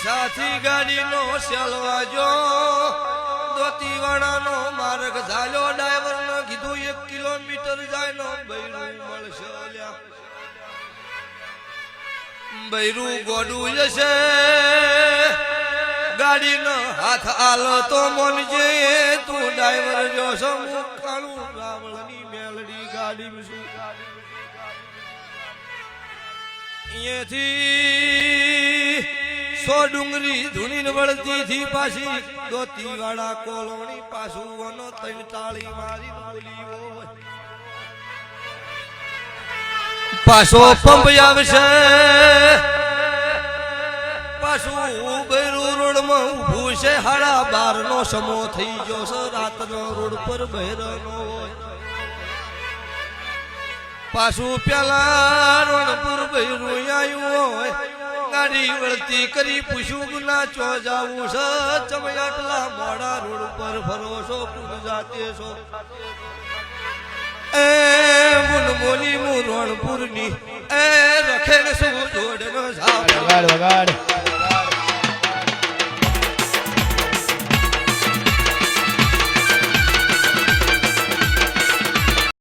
સાથી ગાડીનો સેલવાજો દોતીવાડાનો માર્ગ ઝાલ્યો ડ્રાઈવરને કીધું 1 કિલોમીટર જાય નો બૈરું મળશે બૈરું ગોડું જશે ગાડીનો હાથ આલો તો મોનજે તું ડ્રાઈવર જો સમુખ કાળું રાવળની મેલડી ગાડી શું અહીંયાથી 100 ડુંગરી ધૂની વળતી થી પાછી દોતીવાડા કોલોની પાછું વનો 3 તાળી મારી બોલી હોય પાછો પંપ આવશે પાછું બૈરું રોડમાં ઊભું છે 12:30 નો સમો થઈ ગયો છે રાતનો રોડ પર બહેરાનો હોય પાછું પેલા રોડ પર બૈરું આવ્યું હોય ગાડી વળતી કરી પૂછ્યું ના ચો જાવું છે તમે આટલા મોડા રોડ પર ફરો છો પૂછ જાતે છો એ મુનમોલી મુ રોણપુરની એ રખેણ શું જોડનો ઝાડ વગાડ